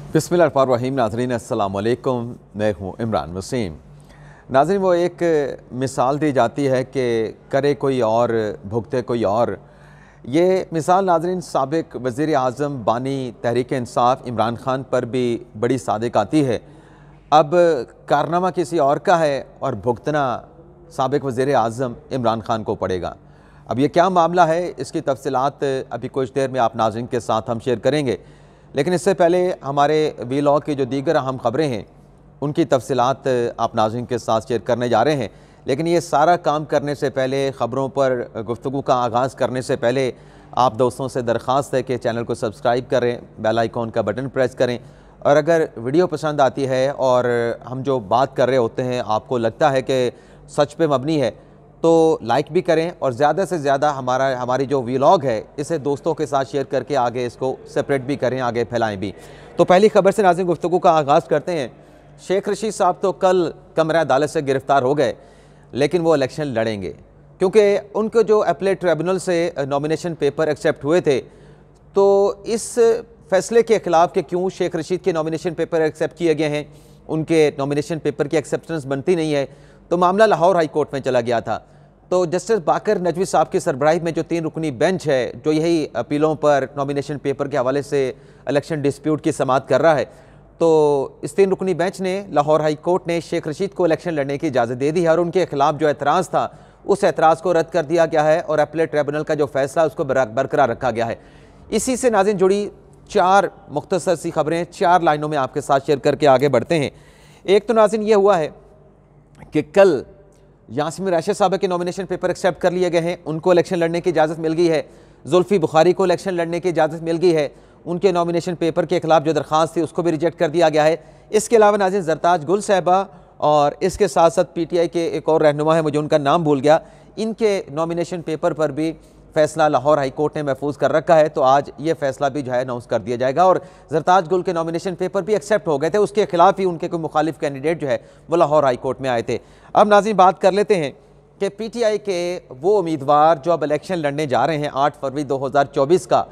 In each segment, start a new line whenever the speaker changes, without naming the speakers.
बिस्मिल्लाहिर्रहमानिर्रहीम। नाज़रीन अस्सलाम वालेकुम, मैं हूँ इमरान वसीम। नाज़रीन, वो एक मिसाल दी जाती है कि करे कोई और भुगते कोई और। ये मिसाल नाज़रीन साबिक वज़ीर आज़म बानी तहरीक इंसाफ इमरान ख़ान पर भी बड़ी सादिक आती है। अब कारनामा किसी और का है और भुगतना साबिक वज़ीर आज़म इमरान ख़ान को पड़ेगा। अब ये क्या मामला है, इसकी तफसीलात अभी कुछ देर में आप नाज़रीन के साथ हम शेयर करेंगे। लेकिन इससे पहले हमारे वीलॉग की जो दीगर अहम खबरें हैं उनकी तफसीलात आप नाज़रीन के साथ शेयर करने जा रहे हैं। लेकिन ये सारा काम करने से पहले, ख़बरों पर गुफ्तगू का आगाज़ करने से पहले आप दोस्तों से दरख्वास्त है कि चैनल को सब्सक्राइब करें, बेल आइकॉन का बटन प्रेस करें, और अगर वीडियो पसंद आती है और हम जो बात कर रहे होते हैं आपको लगता है कि सच पे मबनी है तो लाइक भी करें, और ज़्यादा से ज़्यादा हमारी जो व्लॉग है इसे दोस्तों के साथ शेयर करके आगे इसको सेपरेट भी करें, आगे फैलाएं भी। तो पहली खबर से नाज़रीन गुफ्तगू का आगाज़ करते हैं। शेख रशीद साहब तो कल कमरा अदालत से गिरफ़्तार हो गए, लेकिन वो इलेक्शन लड़ेंगे क्योंकि उनको जो अपीलेट ट्रिब्यूनल से नॉमिनेशन पेपर एक्सेप्ट हुए थे, तो इस फैसले के ख़िलाफ़ कि क्यों शेख रशीद के नॉमिनेशन पेपर एक्सेप्ट किए गए हैं, उनके नॉमिनेशन पेपर की एक्सेप्टेंस बनती नहीं है, तो मामला लाहौर हाई कोर्ट में चला गया था। तो जस्टिस बाकर नजवी साहब की सरबराही में जो 3 रुकनी बेंच है जो यही अपीलों पर नॉमिनेशन पेपर के हवाले से इलेक्शन डिस्प्यूट की समाअत कर रहा है, तो इस 3 रुकनी बेंच ने लाहौर हाई कोर्ट ने शेख रशीद को इलेक्शन लड़ने की इजाज़त दे दी है, और उनके खिलाफ जो एतराज़ था उस एतराज़ को रद्द कर दिया गया है और अपीलेट ट्रिब्यूनल का जो फैसला उसको बरकरार रखा गया है। इसी से नाज़रीन जुड़ी 4 मुख्तसर सी खबरें 4 लाइनों में आपके साथ शेयर करके आगे बढ़ते हैं। एक तो नाज़रीन ये हुआ है कि कल यास्मीन रशीद साहब के नॉमिनेशन पेपर एक्सेप्ट कर लिए गए हैं, उनको इलेक्शन लड़ने की इजाज़त मिल गई है। जुल्फ़ी बुखारी को इलेक्शन लड़ने की इजाज़त मिल गई है, उनके नॉमिनेशन पेपर के खिलाफ जो दरख्वास्त थी उसको भी रिजेक्ट कर दिया गया है। इसके अलावा नाज़रीन ज़रताज गुल साहिबा और इसके साथ साथ PTI के एक और रहनुमा है, मुझे उनका नाम भूल गया, इनके नॉमिनेशन पेपर पर भी फैसला लाहौर हाई कोर्ट ने महफूज कर रखा है। तो आज ये फैसला भी जो है अनाउंस कर दिया जाएगा, और ज़रताज गुल के नॉमिनेशन पेपर भी एक्सेप्ट हो गए थे, उसके खिलाफ ही उनके कोई मुखालिफ कैंडिडेट जो है वो लाहौर हाई कोर्ट में आए थे। अब नाज़रीन बात कर लेते हैं कि PTI के वो उम्मीदवार जो अब इलेक्शन लड़ने जा रहे हैं 8 फरवरी 2024 का,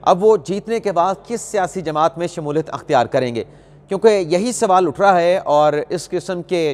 अब वो जीतने के बाद किस सियासी जमात में शमूलियत अख्तियार करेंगे, क्योंकि यही सवाल उठ रहा है। और इस किस्म के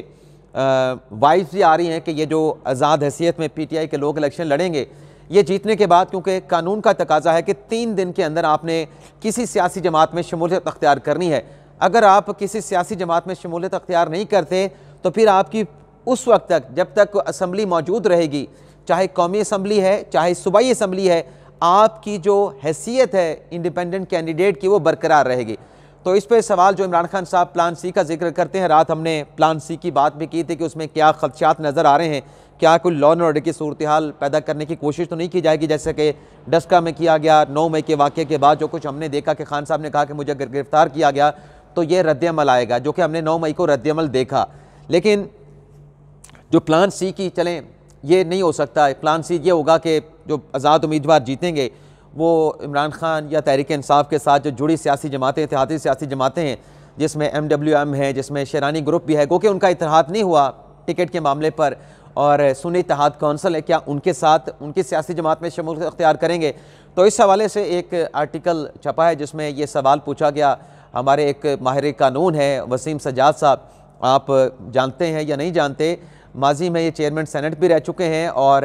वाइब्स भी आ रही हैं कि ये जो आज़ाद हैसियत में PTI के लोग इलेक्शन लड़ेंगे ये जीतने के बाद, क्योंकि कानून का तकाजा है कि 3 दिन के अंदर आपने किसी सियासी जमात में शमूलियत अख्तियार करनी है। अगर आप किसी सियासी जमात में शमूलियत अख्तियार नहीं करते तो फिर आपकी उस वक्त तक, जब तक असम्बली मौजूद रहेगी, चाहे कौमी असम्बली है चाहे सूबाई असम्बली है, आपकी जो हैसियत है इंडिपेंडेंट कैंडिडेट की वो बरकरार रहेगी। तो इस पर सवाल जो इमरान खान साहब प्लान C का जिक्र करते हैं, रात हमने प्लान C की बात भी की थी कि उसमें क्या खदशात नज़र आ रहे हैं, क्या कोई लॉ एंड ऑर्डर की सूरत हाल पैदा करने की कोशिश तो नहीं की जाएगी, जैसे कि डस्का में किया गया 9 मई के वाक़े के बाद जो कुछ हमने देखा कि खान साहब ने कहा कि मुझे अगर गिरफ्तार किया गया तो ये रद्द-ए-अमल आएगा, जो कि हमने 9 मई को रद्द-ए-अमल देखा। लेकिन जो प्लान C की चलें ये नहीं हो सकता। प्लान C ये होगा कि जो आज़ाद उम्मीदवार जीतेंगे वो इमरान खान या तहरीक इंसाफ के साथ जो जुड़ी सियासी जमातें, इत्तेहादी सियासी जमातें हैं, जिसमें MWM है, जिसमें शेरानी ग्रुप भी है, क्योंकि उनका इत्तेहाद नहीं हुआ टिकट के मामले पर, और सुन्नी इत्तेहाद कौंसिल है, क्या उनके साथ उनकी सियासी जमात में शमूलियत अख्तियार करेंगे। तो इस हवाले से एक आर्टिकल छपा है जिसमें ये सवाल पूछा गया। हमारे एक माहिर कानून है वसीम सज्जाद साहब, आप जानते हैं या नहीं जानते, माजी में ये चेयरमैन सेनेट भी रह चुके हैं और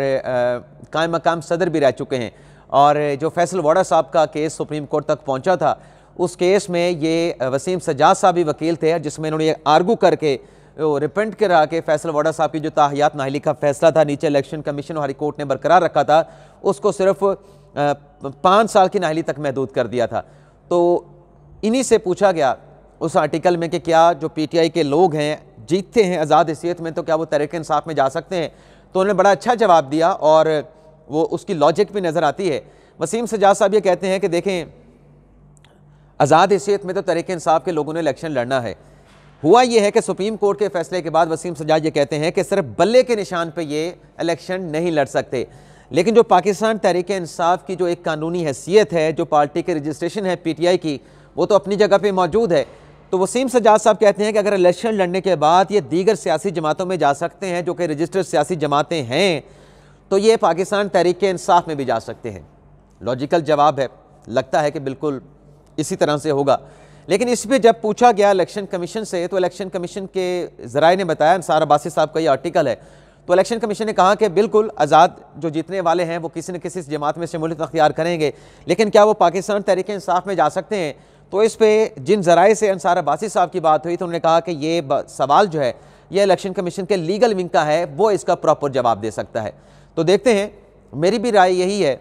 कायम मकाम सदर भी रह चुके हैं। और जो फैसल वाडा साहब का केस सुप्रीम कोर्ट तक पहुंचा था, उस केस में ये वसीम सज्जाद साहब भी वकील थे, जिसमें इन्होंने आर्गू करके रिपेंट करा के फैसल वाडा साहब की जो ताहियात नाहली का फैसला था नीचे इलेक्शन कमीशन और हाई कोर्ट ने बरकरार रखा था, उसको सिर्फ 5 साल की नाहली तक महदूद कर दिया था। तो इन्हीं से पूछा गया उस आर्टिकल में कि क्या जो PTI के लोग हैं जीतते हैं आज़ाद हैसियत में तो क्या वो तहरीक इंसाफ में जा सकते हैं। तो उन्होंने बड़ा अच्छा जवाब दिया और वो उसकी लॉजिक भी नज़र आती है। वसीम सज्जाद साहब ये कहते हैं कि देखें, आज़ाद हैसियत में तो तहरीक इंसाफ के लोगों ने इलेक्शन लड़ना है। हुआ ये है कि सुप्रीम कोर्ट के फैसले के बाद वसीम सज्जाद ये कहते हैं कि सिर्फ बल्ले के निशान पे ये इलेक्शन नहीं लड़ सकते, लेकिन जो पाकिस्तान तहरीक इंसाफ की जो एक कानूनी हैसियत है, जो पार्टी की रजिस्ट्रेशन है PTI की, वो तो अपनी जगह पे मौजूद है। तो वसीम सज्जाद साहब कहते हैं कि अगर इलेक्शन लड़ने के बाद ये दीगर सियासी जमातों में जा सकते हैं जो कि रजिस्टर्ड सियासी जमातें हैं, तो ये पाकिस्तान तहरीक इंसाफ में भी जा सकते हैं। लॉजिकल जवाब है, लगता है कि बिल्कुल इसी तरह से होगा। लेकिन इस पर जब पूछा गया इलेक्शन कमीशन से, तो इलेक्शन कमीशन के ज़राए ने बताया, अंसार अब्बासी साहब का ये आर्टिकल है, तो इलेक्शन कमीशन ने कहा कि बिल्कुल आज़ाद जो जीतने वाले हैं वो किसी न किसी जमात में शमूलियत अख्तियार करेंगे, लेकिन क्या वो पाकिस्तान तहरीक इंसाफ में जा सकते हैं? तो इस पर जिन ज़राए से अंसार अब्बासी साहब की बात हुई तो उन्होंने कहा कि ये सवाल जो है ये इलेक्शन कमीशन के लीगल विंग का है, वो इसका प्रॉपर जवाब दे सकता है। तो देखते हैं, मेरी भी राय यही है,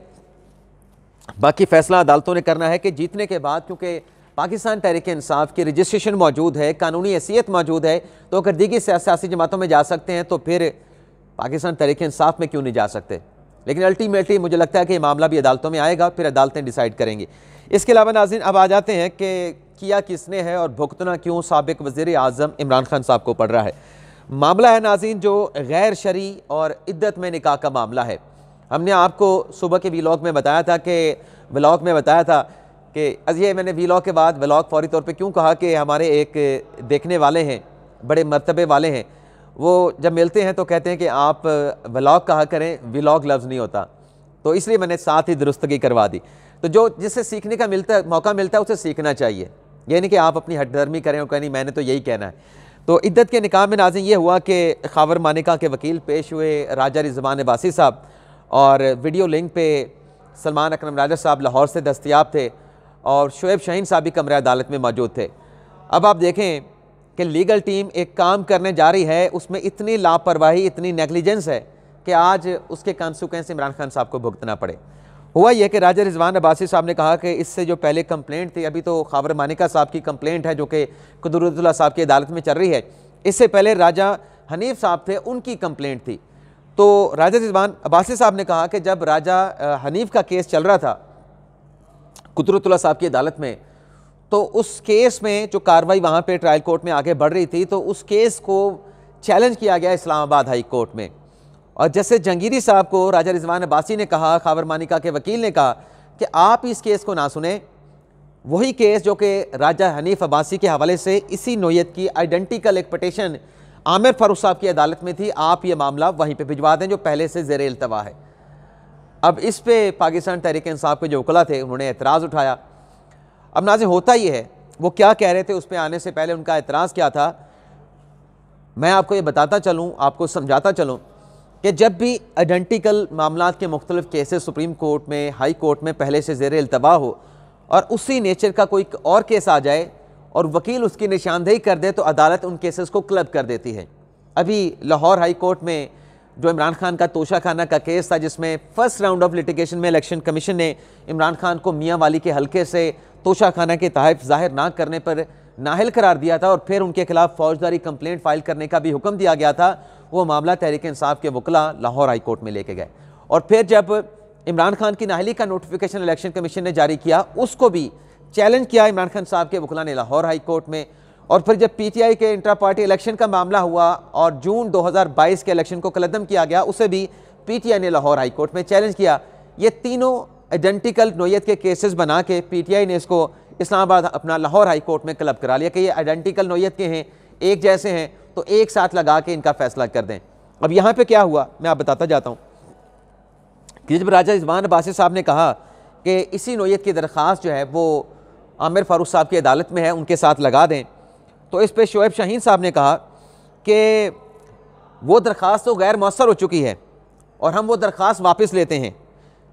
बाकी फैसला अदालतों ने करना है कि जीतने के बाद, क्योंकि पाकिस्तान तहरीक इंसाफ की रजिस्ट्रेशन मौजूद है, कानूनी हैसियत मौजूद है, तो अगर दीगी सियासी जमातों में जा सकते हैं तो फिर पाकिस्तान तहरीक इंसाफ में क्यों नहीं जा सकते? लेकिन अल्टीमेटली मुझे लगता है कि ये मामला भी अदालतों में आएगा, फिर अदालतें डिसाइड करेंगी। इसके अलावा नाज़रीन अब आ जाते हैं कि किया किसने है और भुगतना क्यों साबिक वज़ीर आज़म इमरान खान साहब को पड़ रहा है। मामला है नाज़रीन जो गैर शरई और इद्दत में निकाह का मामला है। हमने आपको सुबह के व्लॉग में बताया था कि ये मैंने व्लॉग के बाद व्लॉग फौरी तौर पे क्यों कहा कि हमारे एक देखने वाले हैं, बड़े मर्तबे वाले हैं, वो जब मिलते हैं तो कहते हैं कि आप व्लॉग कहा करें, व्लॉग लफ्ज़ नहीं होता, तो इसलिए मैंने साथ ही दुरुस्तगी करवा दी। तो जो जिससे सीखने का मौका मिलता है उसे सीखना चाहिए, ये नहीं कि आप अपनी हठधर्मी करें और कहें मैंने तो यही कहना है। तो इद्दत के निकाह में नाज़रीन ये हुआ कि खावर मानिका के वकील पेश हुए, राजा रिजवान अब्बासी साहब, और वीडियो लिंक पे सलमान अकरम राजा साहब लाहौर से दस्तयाब थे और शुएब शाहीन साहब भी कमरे अदालत में मौजूद थे। अब आप देखें कि लीगल टीम एक काम करने जा रही है, उसमें इतनी लापरवाही, इतनी नेगलिजेंस है कि आज उसके कॉन्सिक्वेंस इमरान खान साहब को भुगतना पड़े। हुआ यह कि राजा रिजवान अब्बासी साहब ने कहा कि इससे जो पहले कंप्लेंट थी, अभी तो खावर मानिका साहब की कंप्लेंट है जो कि कुदरतुल्लाह साहब की अदालत में चल रही है, इससे पहले राजा हनीफ साहब थे, उनकी कंप्लेंट थी। तो राजा रिजवान अब्बासी साहब ने कहा कि जब राजा हनीफ का केस चल रहा था कुदरतुल्लाह साहब की अदालत में, तो उस केस में जो कार्रवाई वहाँ पे ट्रायल कोर्ट में आगे बढ़ रही थी, तो उस केस को चैलेंज किया गया इस्लामाबाद हाई कोर्ट में। और जैसे जंगीरी साहब को राजा रिजवान अब्बासी ने कहा, खावर मानिका के वकील ने कहा कि आप इस केस को ना सुने, वही केस जो कि राजा हनीफ अब्बासी के हवाले से इसी नोयत की आइडेंटिकल एक पटिशन आमिर फारूक साहब की अदालत में थी, आप ये मामला वहीं पे भिजवा दें जो पहले से ज़ेर इल्तवा है। अब इस पे पाकिस्तान तहरीक इंसाफ के जो वकला थे उन्होंने एतराज़ उठाया। अब नाज़रीन होता ही है, वो क्या कह रहे थे उस पर आने से पहले उनका एतराज़ क्या था, मैं आपको ये बताता चलूँ, आपको समझाता चलूँ कि जब भी आइडेंटिकल मामलात के मुख्तलिफ केसेस सुप्रीम कोर्ट में, हाई कोर्ट में पहले से ज़ेर इल्तवा हो और उसी नेचर का कोई और केस आ जाए और वकील उसकी निशानदेही कर दे, तो अदालत उन केसेस को क्लब कर देती है। अभी लाहौर हाई कोर्ट में जो इमरान खान का तोशा खाना का केस था, जिसमें फर्स्ट राउंड ऑफ लिटिगेशन में इलेक्शन कमीशन ने इमरान खान को मियाँ वाली के हल्के से तोशा खाना के तहफ़ ज़ाहिर ना करने पर नाहिल करार दिया था और फिर उनके खिलाफ फौजदारी कंप्लेंट फाइल करने का भी हुक्म दिया गया था। वो मामला तहरीक इंसाफ के वकला लाहौर हाई कोर्ट में लेके गए और फिर जब इमरान खान की नाहली का नोटिफिकेशन इलेक्शन कमीशन ने जारी किया, उसको भी चैलेंज किया इमरान खान साहब के वकला ने लाहौर हाई कोर्ट में। और फिर जब पीटीआई के इंट्रा पार्टी इलेक्शन का मामला हुआ और जून 2022 के इलेक्शन को कलअदम किया गया, उसे भी पीटीआई ने लाहौर हाई कोर्ट में चैलेंज किया। ये तीनों आइडेंटिकल नोयत के केसेस बना के पीटीआई ने इसको इस्लामाबाद अपना लाहौर हाई कोर्ट में क्लब करा लिया कि ये आइडेंटिकल नोयत के हैं, एक जैसे हैं, तो एक साथ लगा के इनका फैसला कर दें। अब यहाँ पे क्या हुआ मैं आप बताता जाता हूँ कि जब राजा रिजवान अब्बासी साहब ने कहा कि इसी नोयत की दरख्वास्त जो है वो आमिर फारूक साहब की अदालत में है, उनके साथ लगा दें, तो इस पर शुएब शाहीन साहब ने कहा कि वो दरख्वास्त तो गैर मौसर हो चुकी है और हम वो दरख्वास्त वापस लेते हैं।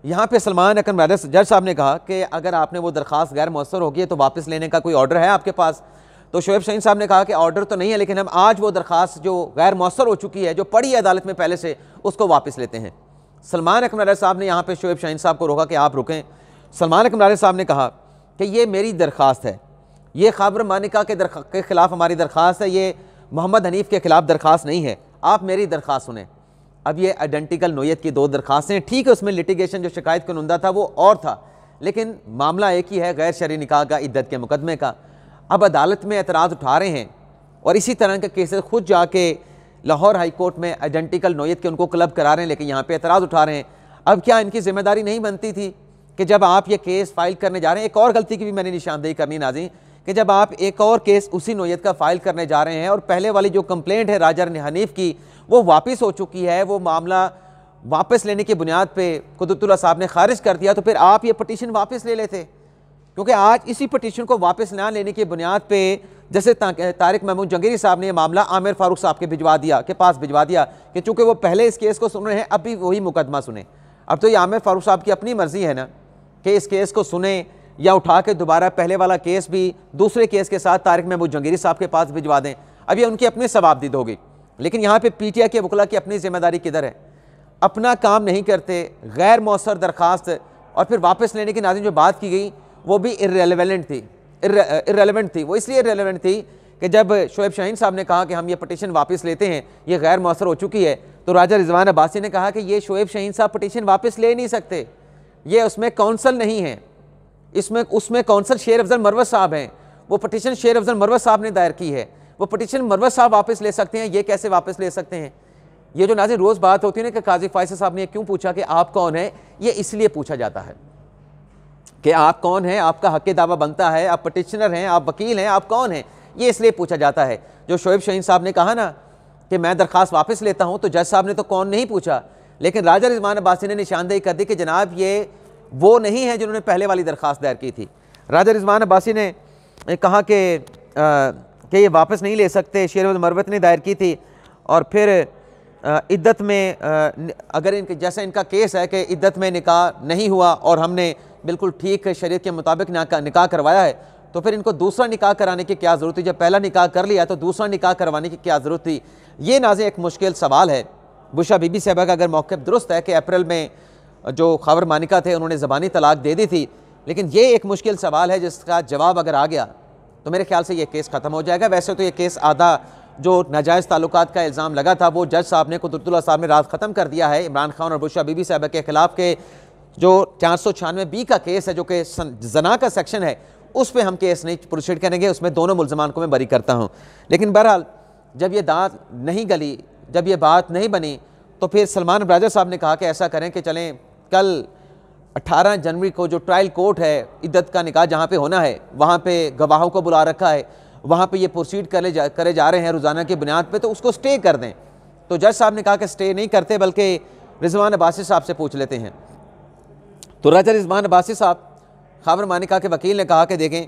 यहाँ पे सलमान अकरम राजा जज साहब ने कहा कि अगर आपने वो दरख्वास्त गैर मौसर होगी है तो वापस लेने का कोई ऑर्डर है आपके पास? तो शुएब शाहीन साहब ने कहा कि ऑर्डर तो नहीं है, लेकिन हम आज वो दरख्वास्त जो गैर मौसर हो चुकी है, जो पड़ी है अदालत में पहले से, उसको वापस लेते हैं। सलमान अकरम राजा साहब ने यहाँ पे शुएब शाहीन साहब को रोका कि आप रुकें। सलमान अकरम राजा साहब ने कहा कि ये मेरी दरख्वास्त है, ये खावर मानिका के ख़िलाफ़ हमारी दरख्वास्त है, ये मोहम्मद हनीफ के ख़िलाफ़ दरख्वास्त नहीं है, आप मेरी दरख्वास्त सुने। अब ये आइडेंटिकल नोयत की दो दरख्वास्तें, ठीक है उसमें लिटिगेशन जो शिकायत कानूनदा था वो और था, लेकिन मामला एक ही है, गैर शरई निकाह का, इद्दत के मुकदमे का। अब अदालत में एतराज़ उठा रहे हैं और इसी तरह के केसेस खुद जाके लाहौर हाई कोर्ट में आइडेंटिकल नोयत के उनको क्लब करा रहे हैं, लेकिन यहाँ पे एतराज़ उठा रहे हैं। अब क्या इनकी जिम्मेदारी नहीं बनती थी कि जब आप ये केस फाइल करने जा रहे हैं, एक और गलती की भी मैंने निशानदेही करनी नाज़रीन, कि जब आप एक और केस उसी नोयत का फाइल करने जा रहे हैं और पहले वाली जो कंप्लेंट है राजा हनीफ की वो वापस हो चुकी है, वो मामला वापस लेने की बुनियाद पे कुदरतुल्लाह साहब ने खारिज कर दिया, तो फिर आप ये पटिशन वापस ले लेते। क्योंकि आज इसी पटिशन को वापस ना लेने की बुनियाद पे जैसे तारिक महमूद जंगीरी साहब ने यह मामला आमिर फारूक साहब के पास भिजवा दिया कि चूंकि वो पहले इस केस को सुन रहे हैं, अब भी वही मुकदमा सुने। अब तो ये आमिर फारूक साहब की अपनी मर्जी है ना कि इस केस को सुने या उठा के दोबारा पहले वाला केस भी दूसरे केस के साथ तारिक महमूद जंगीरी साहब के पास भिजवा दें। अब ये उनकी अपनी सवाबदीद होगी। लेकिन यहाँ पे पीटीआई के वकला की अपनी जिम्मेदारी किधर है? अपना काम नहीं करते, गैर मौसर दरखास्त और फिर वापस लेने की नाज़रीन जो बात की गई वो भी इर्रेलेवेंट थी। वो इसलिए इर्रेलेवेंट थी कि जब शोएब शाहीन साहब ने कहा कि हम ये पटिशन वापस लेते हैं, ये गैर मौसर हो चुकी है, तो राजा रिजवान अब्बासी ने कहा कि ये शोएब शाहीन साहब पटिशन वापस ले नहीं सकते, ये उसमें काउंसल नहीं है, उसमें काउंसल शेर अफजल मरवत साहब हैं, वो पटिशन शेर अफजल मरवत साहब ने दायर की है, वो पटिशन मरवत साहब वापस ले सकते हैं, ये कैसे वापस ले सकते हैं? ये जो नाज़रीन रोज़ बात होती है ना कि काजी फैसल साहब ने क्यों पूछा कि आप कौन है, ये इसलिए पूछा जाता है कि आप कौन हैं, आपका हक दावा बनता है, आप पटिशनर हैं, आप वकील हैं, आप कौन हैं, ये इसलिए पूछा जाता है। जो शोएब शाहीन साहब ने कहा ना कि मैं दरख्वास्त वापस लेता हूँ, तो जज साहब ने तो कौन नहीं पूछा, लेकिन राजा रिजवान अब्बासी ने निशानदेही कर दी कि जनाब ये वो नहीं है जिन्होंने पहले वाली दरख्वास्त दायर की थी। राजा रिजवान अब्बासी ने कहा कि ये वापस नहीं ले सकते, शेर अफजल मरवत ने दायर की थी। और फिर इद्दत में अगर इनके जैसा इनका केस है कि इद्दत में निकाह नहीं हुआ और हमने बिल्कुल ठीक शरीयत के मुताबिक निकाह करवाया है, तो फिर इनको दूसरा निकाह कराने की क्या ज़रूरत थी? जब पहला निकाह कर लिया तो दूसरा निकाह करवाने की क्या ज़रूरत थी? ये नाज़रीन एक मुश्किल सवाल है। बुशरा बीबी साहबा का अगर मौक़िफ़ दुरुस्त है कि अप्रैल में जो खबर मानिका थे उन्होंने ज़बानी तलाक दे दी थी, लेकिन ये एक मुश्किल सवाल है जिसका जवाब अगर आ गया तो मेरे ख्याल से ये केस ख़त्म हो जाएगा। वैसे तो ये केस आधा जो नाजायज़ ताल्लुकात का इल्ज़ाम लगा था वो जज साहब ने कुदरतुल्लाह साहब ने रात ख़त्म कर दिया है। इमरान खान और बुशरा बीबी साहबा के ख़िलाफ़ के जो 496B का केस है, जो कि जना का सेक्शन है, उस पर हम केस नहीं प्रोसीड करेंगे, उसमें दोनों मुल्ज़मान को मैं बरी करता हूँ। लेकिन बहरहाल जब ये दांत नहीं गली, जब ये बात नहीं बनी, तो फिर सलमान राजा साहब ने कहा कि ऐसा करें कि चलें कल 18 जनवरी को जो ट्रायल कोर्ट है, इद्दत का निकाह जहाँ पे होना है, वहाँ पे गवाहों को बुला रखा है, वहाँ पे ये प्रोसीड करे जा रहे हैं रोज़ाना की बुनियाद पे, तो उसको स्टे कर दें। तो जज साहब ने कहा कि स्टे नहीं करते बल्कि रिजवान अब्बासी साहब से पूछ लेते हैं। तो राजा रिजवान अब्बासी साहब खबर मानिका के वकील ने कहा कि देखें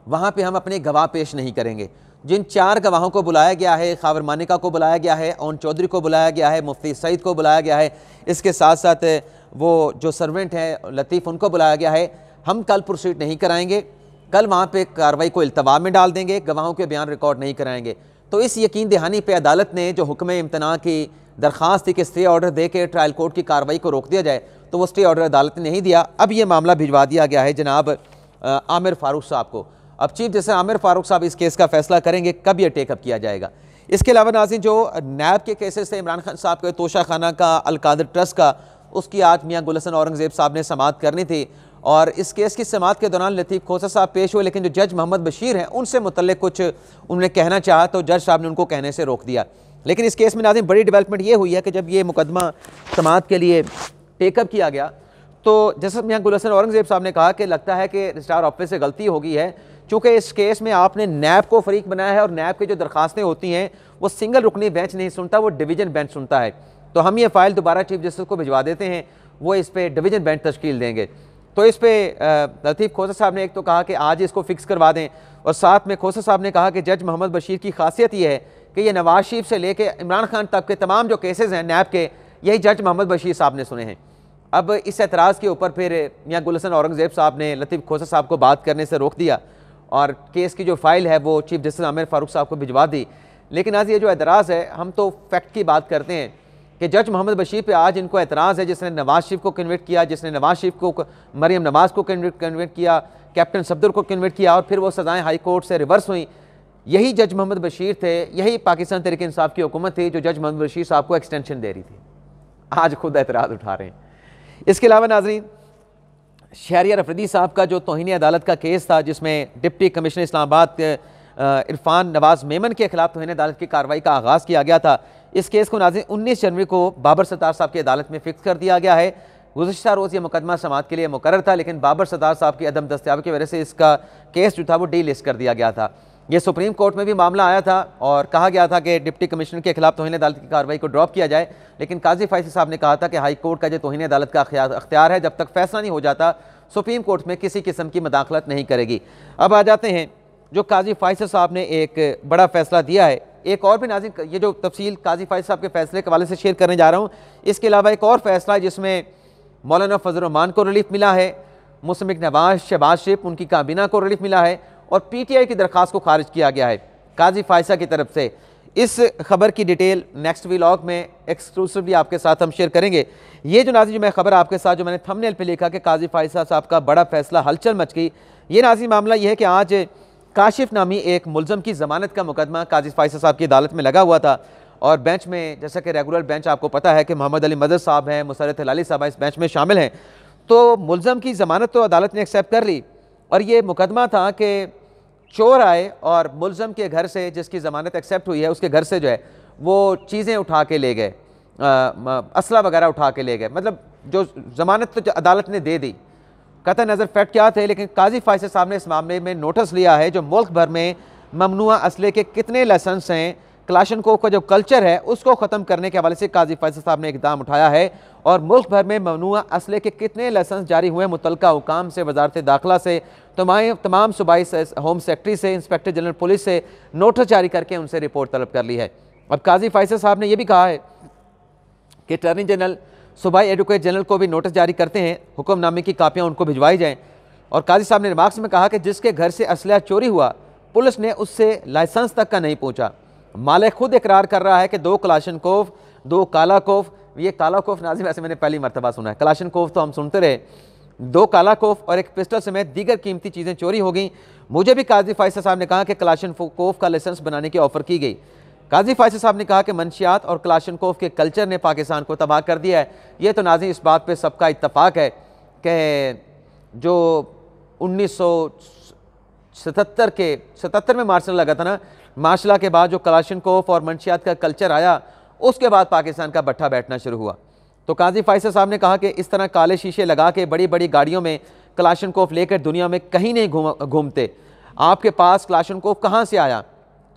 वहाँ पे हम अपने गवाह पेश नहीं करेंगे। जिन 4 गवाहों को बुलाया गया है, खबर मानिका को बुलाया गया है, ओन चौधरी को बुलाया गया है, मुफ्ती सईद को बुलाया गया है, इसके साथ साथ वो जो सर्वेंट हैं लतीफ़ उनको बुलाया गया है, हम कल प्रोसीड नहीं कराएंगे। कल वहाँ पे कार्रवाई को इल्तवा में डाल देंगे, गवाहों के बयान रिकॉर्ड नहीं कराएंगे। तो इस यकीन दहानी पे अदालत ने जो हुक्म इम्तना की दरख्वास्त थी कि स्टे ऑर्डर दे के ट्रायल कोर्ट की कार्रवाई को रोक दिया जाए, तो वो स्टे ऑर्डर अदालत ने नहीं दिया। अब ये मामला भिजवा दिया गया है जनाब आमिर फारूक साहब को। अब चीफ जस्टिस आमिर फारूक साहब इस केस का फैसला करेंगे कब ये टेकअप किया जाएगा। इसके अलावा नाज़रीन जो नैब के केसेस थे, इमरान खान साहब के तोशा खाना का, अलकादर ट्रस्ट का, उसकी आज मियाँ गुल हसन औरंगज़ेब साहब ने समाअत करनी थी और इस केस की समाअत के दौरान लतीफ़ खोसा साहब पेश हुए, लेकिन जो जज मोहम्मद बशीर हैं उनसे मुतल्लिक़ कुछ उन्होंने कहना चाहा तो जज साहब ने उनको कहने से रोक दिया। लेकिन इस केस में नाज़रीन बड़ी डेवलपमेंट ये हुई है कि जब ये मुकदमा समाअत के लिए टेकअप किया गया तो जैसे मियाँ गुल हसन औरंगज़ेब साहब ने कहा कि लगता है कि रजिस्ट्रार ऑफिस से गलती हो गई है, चूँकि इस केस में आपने नैब को फरीक बनाया है और नैब की जो दरखास्तें होती हैं वो सिंगल रुकनी बेंच नहीं सुनता, वो डिवीज़न बेंच सुनता है। तो हम ये फ़ाइल दोबारा चीफ जस्टिस को भिजवा देते हैं, वो इस पर डिवीज़न बेंच तश्कील देंगे। तो इस पर लतीफ़ खोसा साहब ने एक तो कहा कि आज इसको फिक्स करवा दें, और साथ में खोसा साहब ने कहा कि जज मोहम्मद बशीर की खासियत ये है कि ये नवाज शरीफ से लेके इमरान खान तक के तमाम जो केसेस हैं नैब के, यही जज मोहम्मद बशीर साहब ने सुने हैं। अब इस एतराज़ के ऊपर फिर मियाँ गुल हसन औरंगज़ेब साहब ने लतीफ़ खोसा साहब को बात करने से रोक दिया और केस की जो फ़ाइल है वो चीफ जस्टिस आमिर फारूक साहब को भिजवा दी। लेकिन आज ये जो एतराज़ है, हम तो फैक्ट की बात करते हैं कि जज मोहम्मद बशीर पे आज इनको एतराज़ है, जिसने नवाज शरीफ को कन्विक्ट किया, जिसने नवाज शरीफ को, मरीम नवाज को कन्विक्ट किया, कैप्टन सफदर को कन्विक्ट किया और फिर वो सज़ाएँ हाई कोर्ट से रिवर्स हुई। यही जज मोहम्मद बशीर थे, यही पाकिस्तान तहरीक इंसाफ की हुकूमत थी जो जज मोहम्मद बशीर साहब को एक्सटेंशन दे रही थी। आज खुद एतराज़ उठा रहे हैं। इसके अलावा नाज़रीन शहरियार अफरीदी साहब का जो तौहीन अदालत का केस था, जिसमें डिप्टी कमिश्नर इस्लामाबाद इरफान नवाज मेमन के खिलाफ तौहीन अदालत की कार्रवाई का आगाज़ किया गया था। इस केस को नाज़रीन 19 जनवरी को बाबर सत्तार साहब की अदालत में फिक्स कर दिया गया है। गुज़श्ता रोज़ ये मुकदमा समाअत के लिए मुकर्रर था, लेकिन बाबर सत्तार साहब की अदम दस्तयाबी की वजह से इसका केस जो था वो डी लिस्ट कर दिया गया था। ये सुप्रीम कोर्ट में भी मामला आया था और कहा गया था कि डिप्टी कमिश्नर के खिलाफ तौहीन अदालत की कार्रवाई को ड्रॉप किया जाए, लेकिन काजी फैसल साहब ने कहा था कि हाई कोर्ट का जो तौहीन अदालत का अख्तियार है, जब तक फैसला नहीं हो जाता सुप्रीम कोर्ट में किसी किस्म की मदाखलत नहीं करेगी। अब आ जाते हैं, जो काजी फैसल साहब ने एक बड़ा फैसला दिया है। एक और भी नाज़रीन, ये जो तफसील काजी फैसल साहब के फैसले के हवाले से शेयर करने जा रहा हूँ, इसके अलावा एक और फैसला है जिसमें मौलाना फजल रहमान को रिलीफ मिला है, मुस्लिम नवाज शहबाज शरीफ उनकी काबीना को रिलीफ मिला है, और PTI की दरख्वास्त को खारिज किया गया है काजी फैसल की तरफ से। इस खबर की डिटेल नेक्स्ट व्लॉग में एक्सक्लूसिवली आपके साथ हम शेयर करेंगे। ये जो नाज़रीन मैं खबर आपके साथ जो मैंने थंबनेल पे लिखा कि काजी फैसल साहब का बड़ा फैसला, हलचल मच गई। ये नाज़रीन मामला ये है कि आज काशिफ नामी एक मुलजम की ज़मानत का मुकदमा काजी फैसल साहब की अदालत में लगा हुआ था, और बेंच में जैसा कि रेगुलर बेंच आपको पता है कि मोहम्मद अली मदद साहब हैं, मुसर्रत हिलाली साहब इस बेंच में शामिल हैं। तो मुलजम की ज़मानत तो अदालत ने एक्सेप्ट कर ली, और ये मुकदमा था कि चोर आए और मुलजम के घर से, जिसकी ज़मानत एक्सेप्ट हुई है, उसके घर से जो है वो चीज़ें उठा के ले गए, असला वगैरह उठा के ले गए। मतलब जो ज़मानत तो अदालत ने दे दी, कतई नज़र फैक्ट क्या थे, लेकिन काजी फैसल साहब ने इस मामले में नोटिस लिया है। जो मुल्क भर में ममनुआ असले के कितने लाइसेंस हैं, क्लाशनकोव का जो कल्चर है उसको ख़त्म करने के हवाले से काजी फैसल साहब ने इक़दाम उठाया है, और मुल्क भर में ममनुआ असले के कितने लाइसेंस जारी हुए, मुतल्लिका हुकाम से, वजारत दाखिला से, तमाम सूबाई होम सेक्रेटरी से, इंस्पेक्टर जनरल पुलिस से नोटिस जारी करके उनसे रिपोर्ट तलब कर ली है। अब काजी फैसल साहब ने यह भी कहा है कि अटॉर्नी जनरल सूबाई एडवोकेट जनरल को भी नोटिस जारी करते हैं, हुक्मनामे की कापियाँ उनको भिजवाई जाएँ। और काजी साहब ने रिमार्क्स में कहा कि जिसके घर से असला चोरी हुआ, पुलिस ने उससे लाइसेंस तक का नहीं पूछा। मालिक खुद इकरार कर रहा है कि 2 क्लाशनकोव, 2 कालाकोव, ये कालाकोव नाज़रीन वैसे मैंने पहली मरतबा सुना है, क्लाशनकोव तो हम सुनते रहे, 2 कालाकोव और एक पिस्टल समेत दीगर कीमती चीज़ें चोरी हो गई। मुझे भी काजी फैसल साहब ने कहा कि क्लाशनकोव का लाइसेंस बनाने की ऑफ़र की गई। काजी फैसल साहब ने कहा कि मनशियात और क्लाशनकोव के कल्चर ने पाकिस्तान को तबाह कर दिया है। ये तो नाज़रीन इस बात पर सबका इत्तफाक है कि जो 1977 में मार्शल लगा था ना, मार्शल के बाद जो क्लाशनकोव और मंशियात का कल्चर आया, उसके बाद पाकिस्तान का भट्ठा बैठना शुरू हुआ। तो काजी फैसल साहब ने कहा कि इस तरह काले शीशे लगा के बड़ी बड़ी गाड़ियों में क्लाशनकोव लेकर दुनिया में कहीं नहीं घूमते। आपके पास क्लाशनकोव कहाँ से आया?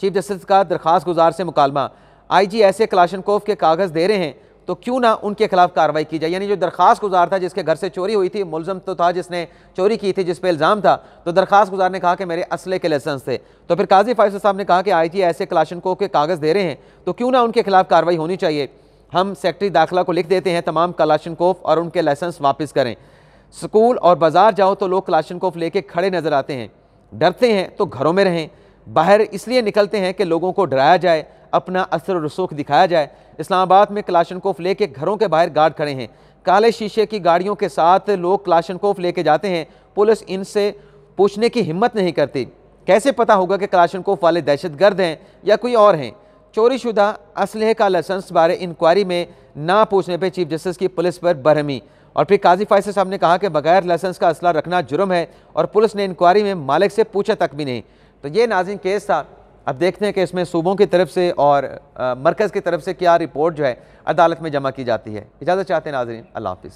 चीफ जस्टिस का दरख्वास्त गुजार से मुकालमा, IG ऐसे क्लाशनकोव के कागज़ दे रहे हैं तो क्यों ना उनके खिलाफ कार्रवाई की जाए। यानी जो दरख्वास्त गुजार था, जिसके घर से चोरी हुई थी, मुलजम तो था जिसने चोरी की थी, जिस पे इल्ज़ाम था, तो दरख्वास्त गुजार ने कहा कि मेरे असले के लाइसेंस थे। तो फिर काजी फैसल साहब ने कहा कि IG ऐसे क्लाशनकोव के कागज़ दे रहे हैं तो क्यों ना उनके खिलाफ कार्रवाई होनी चाहिए। हम सेक्रेटरी दाखिला को लिख देते हैं तमाम क्लाशनकोव और उनके लाइसेंस वापस करें। स्कूल और बाजार जाओ तो लोग क्लाशनकोव लेके खड़े नजर आते हैं, डरते हैं तो घरों में रहें, बाहर इसलिए निकलते हैं कि लोगों को डराया जाए, अपना असर और रसूख दिखाया जाए। इस्लामाबाद में क्लाशनकोव लेके घरों के बाहर गार्ड खड़े हैं, काले शीशे की गाड़ियों के साथ लोग क्लाशनकोव लेके जाते हैं, पुलिस इनसे पूछने की हिम्मत नहीं करती। कैसे पता होगा कि क्लाशनकोव वाले दहशतगर्द हैं या कोई और हैं? चोरीशुदा असलहे का लाइसेंस बारे इंक्वायरी में ना पूछने पर चीफ जस्टिस की पुलिस पर बरहमी। और फिर काजी फैसल साहब ने कहा कि बगैर लाइसेंस का असला रखना जुर्म है और पुलिस ने इंक्वायरी में मालिक से पूछा तक भी नहीं। तो ये नाज़रीन केस था। अब देखते हैं कि इसमें सूबों की तरफ से और मरकज़ की तरफ से क्या रिपोर्ट जो है अदालत में जमा की जाती है। इजाज़त चाहते हैं नाज़रीन, अल्लाह हाफ़िज़।